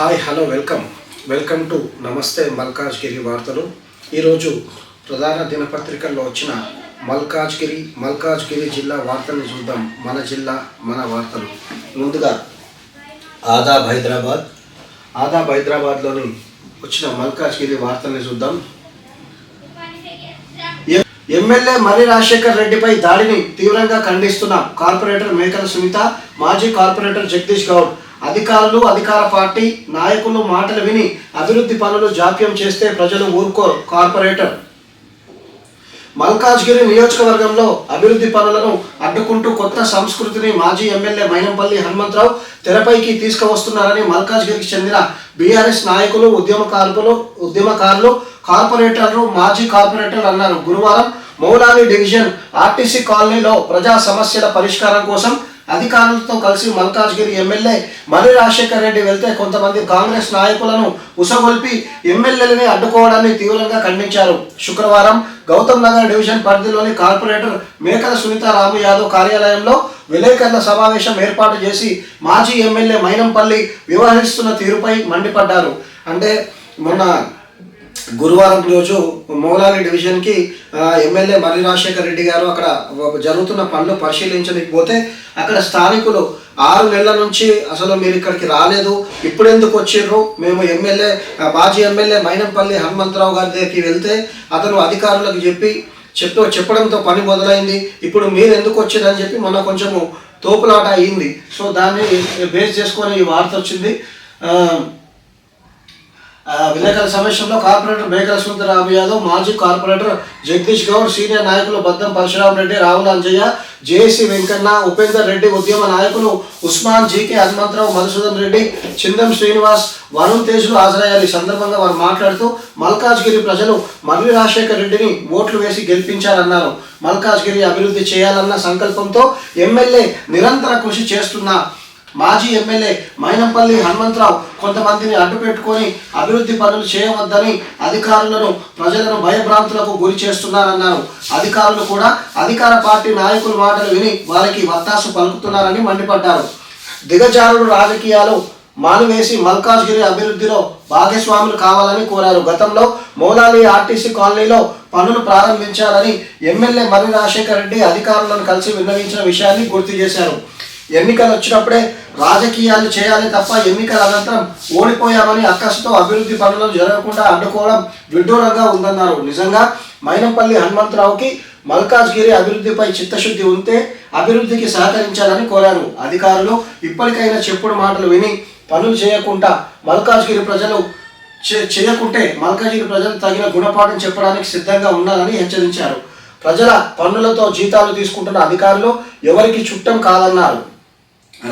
Hi hello welcome to నమస్తే మల్కాజ్గిరి వార్తలు. ఈరోజు ప్రధాన దినపత్రికల్లో వచ్చిన మల్కాజ్గిరి జిల్లా వార్తలను చూద్దాం. మన జిల్లా మన వార్తలు. ముందుగా ఆదాబ్ హైదరాబాద్లోని వచ్చిన మల్కాజ్గిరి వార్తల్ని చూద్దాం. ఎమ్మెల్యే మర్రి రాజశేఖర్ రెడ్డిపై దాడిని తీవ్రంగా ఖండిస్తున్న కార్పొరేటర్ మేకల సునీత, మాజీ కార్పొరేటర్ జగదీష్ గౌడ్. అధికారులు, అధికార పార్టీ నాయకులు మాటలు విని అభివృద్ధి పనులు జాప్యం చేస్తే ప్రజలు ఊరుకోరు. కార్పొరేటర్ మల్కాజ్గిరి నియోజకవర్గంలో అభివృద్ధి పనులను అడ్డుకుంటూ కొత్త సంస్కృతిని మాజీ ఎమ్మెల్యే మైనంపల్లి హనుమంతరావు తెరపైకి తీసుకువస్తున్నారని మల్కాజ్గిరికి చెందిన బీఆర్ఎస్ నాయకులు, ఉద్యమకారులు, కార్పొరేటర్లు, మాజీ కార్పొరేటర్లు అన్నారు. గురువారం మౌలాలి డివిజన్ ఆర్టీసీ కాలనీలో ప్రజా సమస్యల పరిష్కారం కోసం అధికారులతో కలిసి మల్కాజ్గిరి ఎమ్మెల్యే మర్రి రాజశేఖర్ రెడ్డి వెళ్తే కొంతమంది కాంగ్రెస్ నాయకులను ఉసగొల్పి ఎమ్మెల్యేలని అడ్డుకోవడాన్ని తీవ్రంగా ఖండించారు. శుక్రవారం గౌతమ్ నగర్ డివిజన్ పరిధిలోని కార్పొరేటర్ మేకల సునీత రాము యాదవ్ కార్యాలయంలో విలేకరుల సమావేశం ఏర్పాటు చేసి మాజీ ఎమ్మెల్యే మైనంపల్లి వ్యవహరిస్తున్న తీరుపై మండిపడ్డారు. అంటే మొన్న గురువారం రోజు మౌలాలి డివిజన్కి ఎమ్మెల్యే మర్రి రాజశేఖర్ రెడ్డి గారు అక్కడ జరుగుతున్న పనులు పరిశీలించడానికి పోతే అక్కడ స్థానికులు 6 నెలల నుంచి అసలు మీరు ఇక్కడికి రాలేదు, ఇప్పుడు ఎందుకు వచ్చిర్రు, మేము మాజీ ఎమ్మెల్యే మైనంపల్లి హనుమంతరావు గారి దగ్గరికి వెళ్తే అతను అధికారులకు చెప్పడంతో పని మొదలైంది, ఇప్పుడు మీరు ఎందుకు వచ్చిందని చెప్పి మొన్న కొంచెము తోపులాట అయింది. సో దాన్ని బేస్ చేసుకొని ఈ వార్త వచ్చింది. విలేకరుల సమావేశంలో కార్పొరేటర్ మేకల సునీత రాము యాదవ్, మాజీ కార్పొరేటర్ జగదీష్ గౌడ్, సీనియర్ నాయకులు బద్దం పరశురామ్ రెడ్డి, రావుల అంజయ్య, జేఏసీ వెంకన్న, ఉపేందర్ రెడ్డి, ఉద్యమ నాయకులు ఉస్మాన్, జీకే హనుమంతరావు, మధుసూదన్ రెడ్డి, చిందం శ్రీనివాస్, వరుణ్ తేజ్లు హాజరయ్యారు. ఈ సందర్భంగా వారు మాట్లాడుతూ మల్కాజ్గిరి ప్రజలు మర్రి రాజశేఖర్ రెడ్డిని ఓట్లు వేసి గెలిపించారన్నారు. మల్కాజ్గిరి అభివృద్ధి చేయాలన్న సంకల్పంతో ఎమ్మెల్యే నిరంతర కృషి చేస్తున్న మాజీ ఎమ్మెల్యే మైనంపల్లి హనుమంతరావు కొంతమందిని అడ్డుపెట్టుకొని అభివృద్ధి పనులు చేయవద్దని అధికారులను, ప్రజలను భయభ్రాంతులకు గురి చేస్తున్నారన్నారు. అధికారులు కూడా అధికార పార్టీ నాయకుల మాటలు విని వారికి వత్తాసు పలుకుతున్నారని మండిపడ్డారు. దిగజారుడు రాజకీయాలు మానువేసి మల్కాజ్గిరి అభివృద్ధిలో భాగస్వాములు కావాలని కోరారు. గతంలో మౌలాలి ఆర్టీసీ కాలనీలో పనులు ప్రారంభించాలని ఎమ్మెల్యే మర్రి రాజశేఖర్ రెడ్డి అధికారులను కలిసి విన్నవించిన విషయాన్ని గుర్తు చేశారు. ఎన్నికలు వచ్చినప్పుడే రాజకీయాలు చేయాలి తప్ప ఎన్నికల అనంతరం ఓడిపోయామని అక్కసుతో అభివృద్ధి పనులు జరగకుండా అడ్డుకోవడం విడ్డూరంగా ఉందన్నారు. నిజంగా మైనంపల్లి హనుమంతరావుకి మల్కాజ్గిరి అభివృద్ధిపై చిత్తశుద్ధి ఉంటే అభివృద్ధికి సహకరించాలని కోరారు. అధికారులు ఇప్పటికైనా చెప్పుడు మాటలు విని పనులు చేయకుంటే మల్కాజ్గిరి ప్రజలు తగిన గుణపాఠం చెప్పడానికి సిద్ధంగా ఉండాలని హెచ్చరించారు. ప్రజల పన్నులతో జీతాలు తీసుకుంటున్న అధికారులు ఎవరికి చుట్టం కాదన్నారు.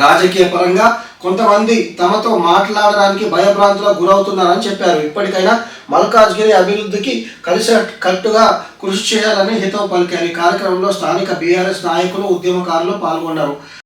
రాజకీయ పరంగా కొంతమంది తమతో మాట్లాడడానికి భయభ్రాంతులకు గురవుతున్నారని చెప్పారు. ఇప్పటికైనా మల్కాజ్గిరి అభివృద్ధికి కలిసికట్టుగా కృషి చేయాలని హితవు పలికారు. ఈ కార్యక్రమంలో స్థానిక బీఆర్ఎస్ నాయకులు, ఉద్యమకారులు పాల్గొన్నారు.